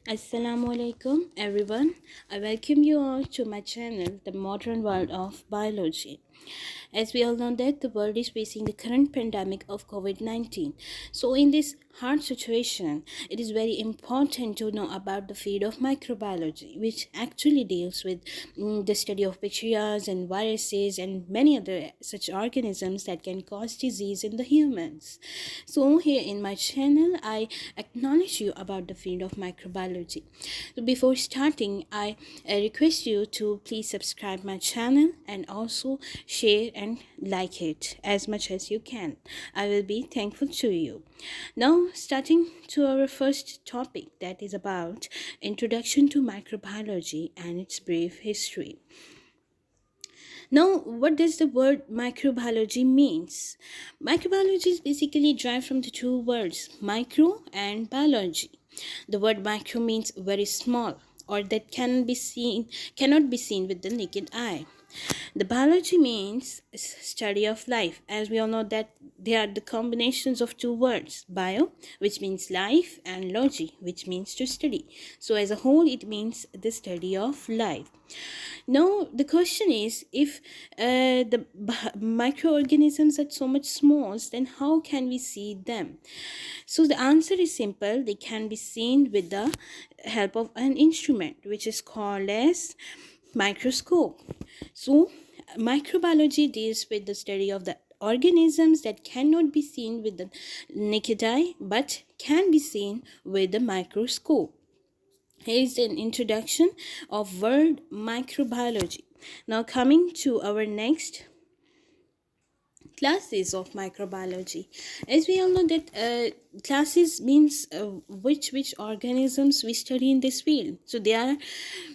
Assalamu alaikum everyone. I welcome you all to my channel, The Modern World of Biology. As we all know that the world is facing the current pandemic of COVID-19. So in this hard situation, it is very important to know about the field of microbiology, which actually deals with the study of bacteria and viruses and many other such organisms that can cause disease in the humans. So here in my channel, I acknowledge you about the field of microbiology. So before starting, I request you to please subscribe my channel and also share and like it as much as you can. I will be thankful to you. Now, starting to our first topic, that is about introduction to microbiology and its brief history. Now, what does the word microbiology means? Microbiology is basically derived from the two words micro and biology. The word micro means very small or that cannot be seen with the naked eye. The biology means study of life. As we all know that they are the combinations of two words, bio, which means life, and logy, which means to study. So as a whole, it means the study of life. Now, the question is, if the microorganisms are so much small, then how can we see them? So the answer is simple. They can be seen with the help of an instrument, which is called as microscope. So microbiology deals with the study of the organisms that cannot be seen with the naked eye but can be seen with the microscope. Here is an introduction of word microbiology. Now coming to our next classes of microbiology. As we all know that classes means which organisms we study in this field. So there are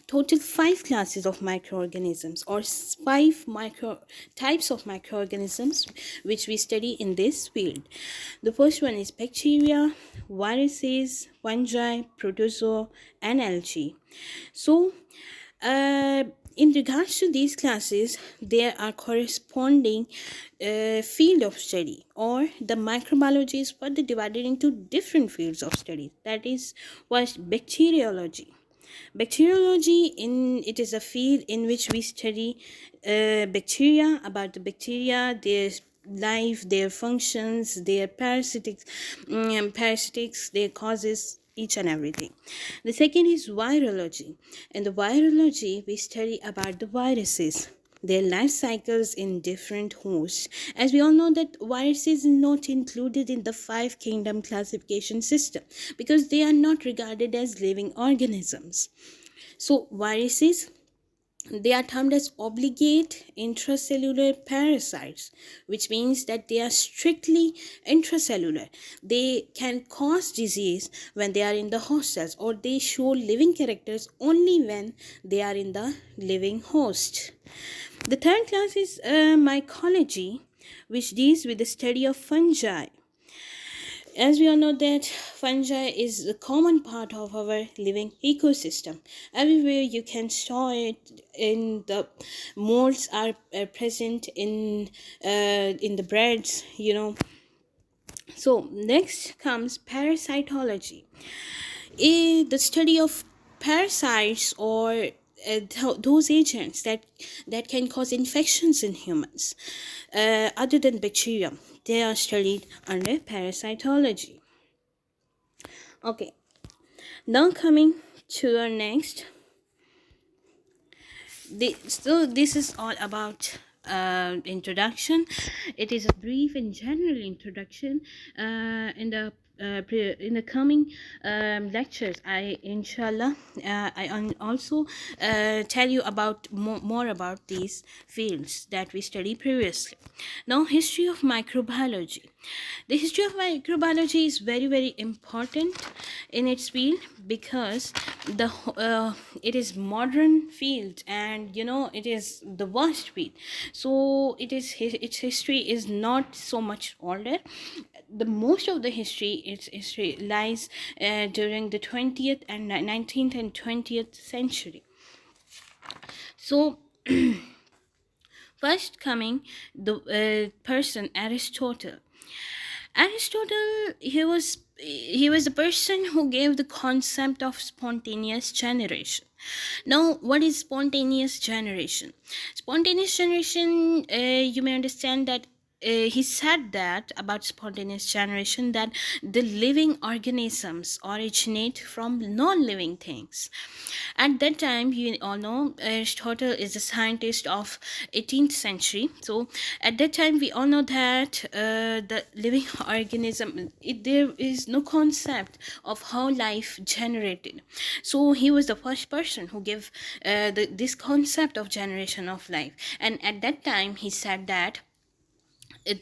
total 5 classes of microorganisms or 5 micro types of microorganisms which we study in this field. The first one is bacteria, viruses, fungi, protozoa, and algae. So in regards to these classes, there are corresponding field of study, or the microbiology is further divided into different fields of study. That is was bacteriology. Bacteriology in it is a field in which we study bacteria, about the bacteria, their life, their functions, their parasitics, their causes, each and everything. The second is virology. In the virology, we study about the viruses, their life cycles in different hosts. As we all know that viruses are not included in the 5 kingdom classification system because they are not regarded as living organisms. So viruses, they are termed as obligate intracellular parasites, which means that they are strictly intracellular. They can cause disease when they are in the host cells, or they show living characters only when they are in the living host. The third class is mycology, which deals with the study of fungi. As we all know that fungi is a common part of our living ecosystem. Everywhere you can saw it in the molds are present in the breads, So next comes parasitology, the study of parasites or those agents that can cause infections in humans other than bacteria. They are studied under parasitology. Okay, now coming to our next. So this is all about introduction. It is a brief and general introduction. In the coming lectures, I inshallah I also tell you about more about these fields that we studied previously. Now, history of microbiology. The history of microbiology is very important in its field because it is modern field, and it is the vast field. So its history is not so much older. The most of the its history lies during the 20th and 19th and 20th century. So first coming the person Aristotle. Aristotle, he was the person who gave the concept of spontaneous generation. Now, what is spontaneous generation? Spontaneous generation, you may understand that he said that about spontaneous generation, that the living organisms originate from non-living things. At that time, you all know Aristotle is a scientist of 18th century. So at that time, we all know that the living organism, there is no concept of how life generated. So he was the first person who gave this concept of generation of life. And at that time, he said that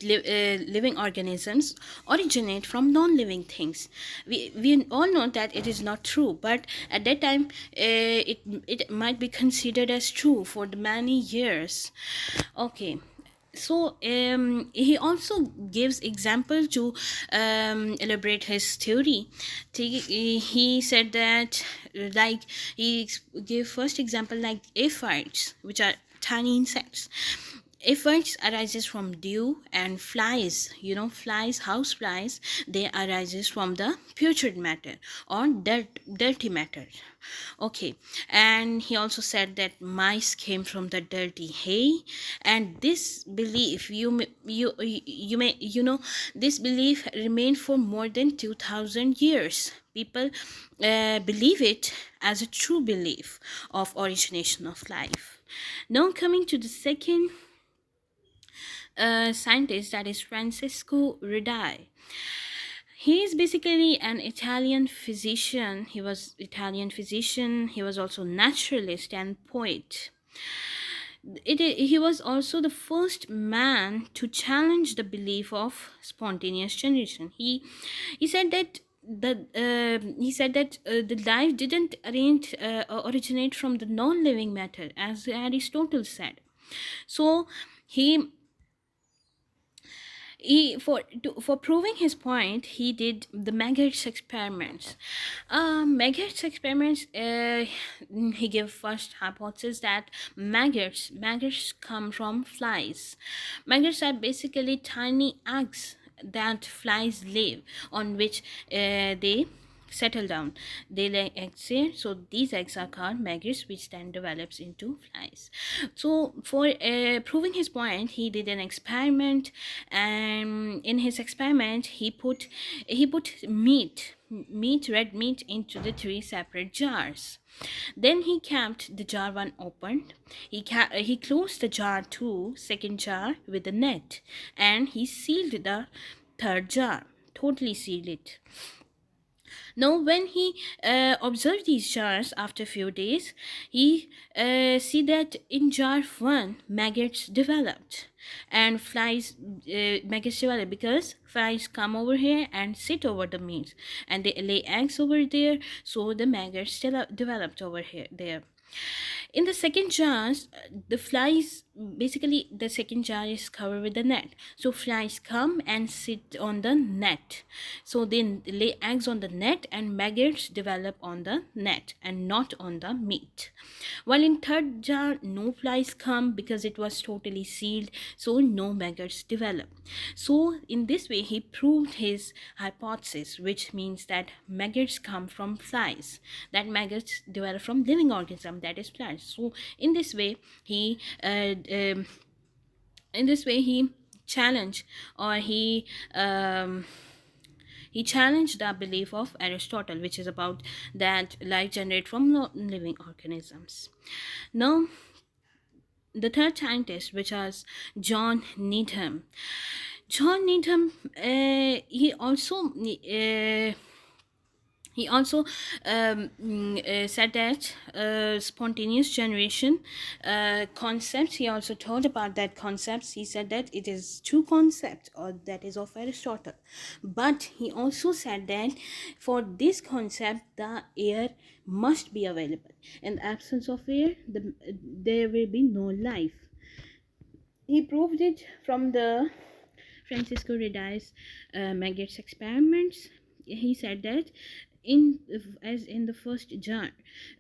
living organisms originate from non-living things. We all know that it is not true, but at that time it might be considered as true for the many years. Okay, so he also gives example to elaborate his theory. He said that, like, he gave first example like aphids, which are tiny insects. Aphids arises from dew, and flies, flies, house flies, they arises from the putrid matter or dirty matter. Okay, and he also said that mice came from the dirty hay. And this belief, this belief remained for more than 2000 years. People believe it as a true belief of origination of life. Now coming to the second scientist, that is Francesco Redi. He is basically an Italian physician. He was also naturalist and poet. He was also the first man to challenge the belief of spontaneous generation. He said that the life didn't originate from the non-living matter, as Aristotle said. So he for proving his point, he did the maggots experiments. He gave first hypothesis that maggots come from flies. Maggots are basically tiny eggs that flies live on, which they settle down. They lay eggs here, so these eggs are called maggots, which then develops into flies. So for proving his point, he did an experiment, and in his experiment he put red meat into the three separate jars. Then he kept the jar one open. He closed the jar two, second jar, with a net, and he sealed the third jar, totally sealed it. Now, when he observed these jars after a few days, he see that in jar one, maggots developed, and maggots developed because flies come over here and sit over the meat, and they lay eggs over there, so the maggots still developed over here there. In the second jar, the second jar is covered with the net. So flies come and sit on the net. So they lay eggs on the net, and maggots develop on the net and not on the meat. While in third jar, no flies come because it was totally sealed, so no maggots develop. So in this way, he proved his hypothesis, which means that maggots come from flies, that maggots develop from living organism, that is plants. So in this way he challenged, or he challenged the belief of Aristotle, which is about that life generates from living organisms. Now, the third scientist, which was John Needham. John Needham, he also said that spontaneous generation concepts, he also told about that concepts. He said that it is true concept, or that is of Aristotle. But he also said that for this concept, the air must be available. In the absence of air, there will be no life. He proved it from the Francisco Redi's maggots experiments. He said that in as in the first jar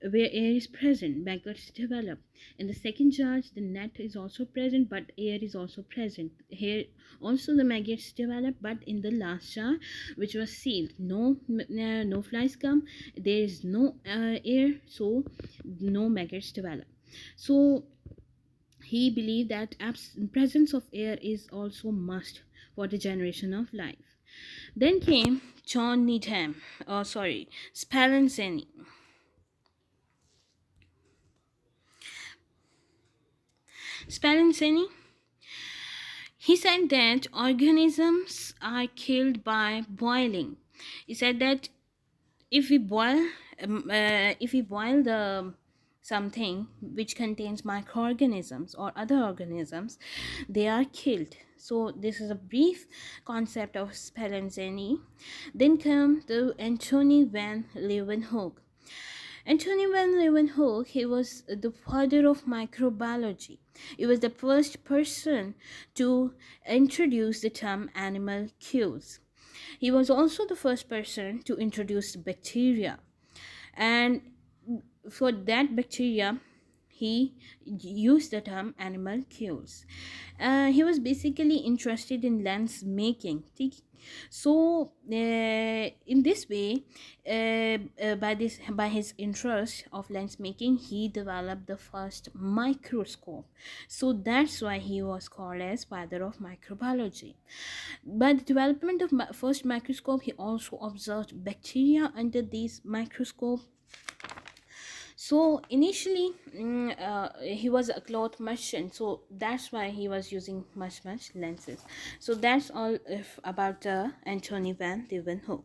where air is present, maggots develop. In the second jar, the net is also present, but air is also present. Here also the maggots develop, but in the last jar, which was sealed, no flies come, there is no air, so no maggots develop. So he believed that presence of air is also must for the generation of life. Then came John Needham, Spallanzani. Spallanzani, he said that organisms are killed by boiling. He said that if we boil, if we boil the something which contains microorganisms or other organisms, they are killed. So this is a brief concept of Spallanzani. Then come the Anthony van Leeuwenhoek. Anthony van Leeuwenhoek, he was the father of microbiology. He was the first person to introduce the term animal cues. He was also the first person to introduce bacteria. And for that bacteria, he used the term animal cues. He was basically interested in lens making. So in this way, by his interest of lens making, he developed the first microscope. So that's why he was called as father of microbiology. By the development of first microscope, he also observed bacteria under this microscope. So initially, he was a cloth merchant, so that's why he was using much lenses. So that's all about Anthony van Leeuwenhoek.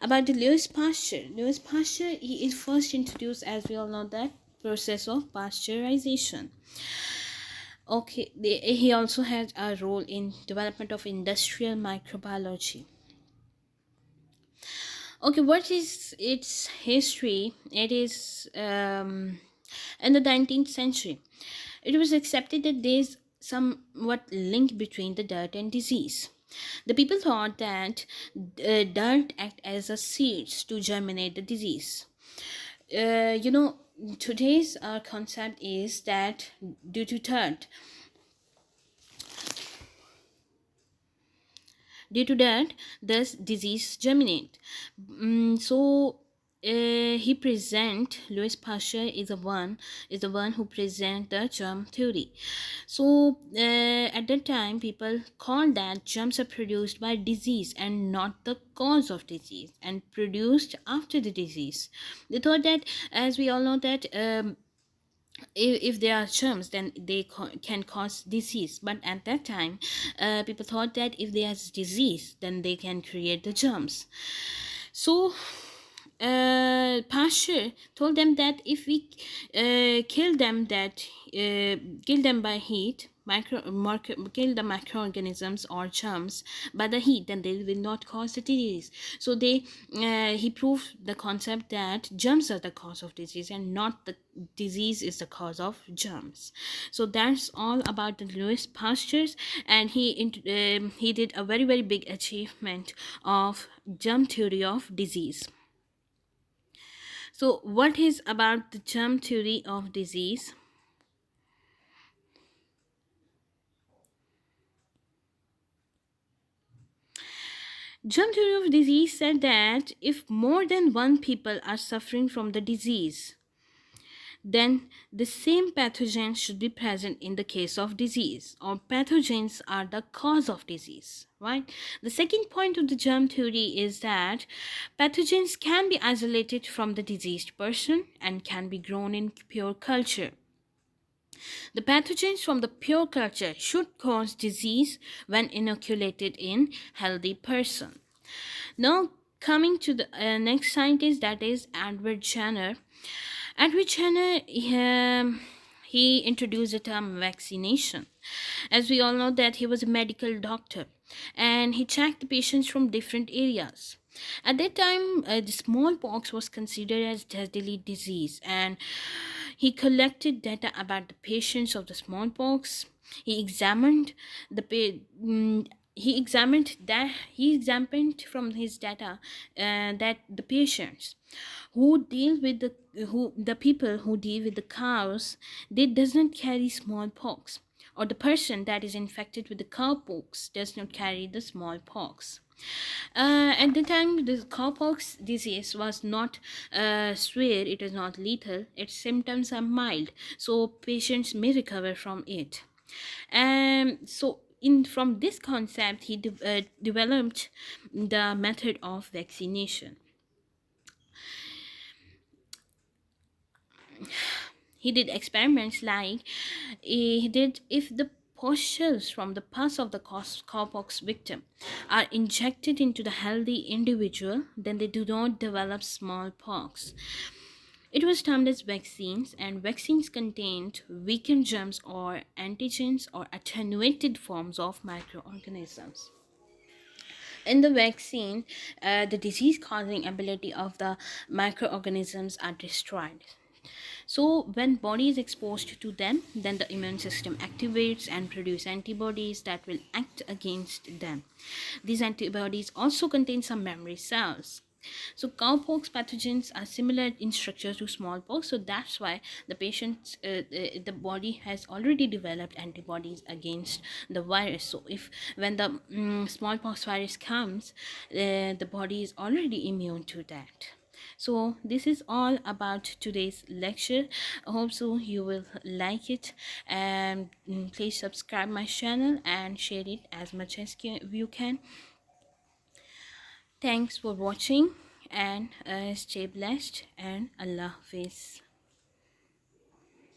About the Louis Pasteur. Louis Pasteur, he is first introduced, as we all know, that process of pasteurization. Okay, he also had a role in development of industrial microbiology. Okay, what is its history? It is in the 19th century. It was accepted that there is somewhat link between the dirt and disease. The people thought that dirt act as a seeds to germinate the disease. You know, today's concept is that due to dirt, due to that this disease germinate. So he present Louis Pasteur is the one who present the germ theory. So at that time people called that germs are produced by disease and not the cause of disease, and produced after the disease. They thought that, as we all know, that if there are germs, then they can cause disease. But at that time, people thought that if there's disease, then they can create the germs. So Pasteur told them that if we kill them by heat, kill the microorganisms or germs by the heat, then they will not cause the disease. So he proved the concept that germs are the cause of disease and not the disease is the cause of germs. So that's all about the Louis Pasteur's, and he did a very big achievement of germ theory of disease. So what is about the germ theory of disease? Germ theory of disease said that if more than one people are suffering from the disease, then the same pathogens should be present in the case of disease, or pathogens are the cause of disease, right? The second point of the germ theory is that pathogens can be isolated from the diseased person and can be grown in pure culture. The pathogens from the pure culture should cause disease when inoculated in healthy person. Now coming to the next scientist, that is Edward Jenner. Edward Jenner, he introduced the term vaccination. As we all know that he was a medical doctor and he checked the patients from different areas. At that time, the smallpox was considered as deadly disease, and he collected data about the patients of the smallpox. He examined the He examined from his data that the patients who deal with the people who deal with the cows, they does not carry smallpox, or the person that is infected with the cowpox does not carry the smallpox. At the time, the cowpox disease was not severe, it is not lethal, its symptoms are mild, so patients may recover from it. So in from this concept, he developed the method of vaccination. He did experiments like he did if the pustules from the pus of the cowpox victim are injected into the healthy individual, then they do not develop smallpox. It was termed as vaccines, and vaccines contained weakened germs or antigens or attenuated forms of microorganisms. In the vaccine, the disease causing ability of the microorganisms are destroyed. So when body is exposed to them, then the immune system activates and produce antibodies that will act against them. These antibodies also contain some memory cells. So cowpox pathogens are similar in structure to smallpox, so that's why the body has already developed antibodies against the virus. So if when the smallpox virus comes, the body is already immune to that. So this is all about today's lecture. I hope so you will like it, and please subscribe my channel and share it as much as you can. Thanks for watching, and stay blessed, and Allah Hafiz.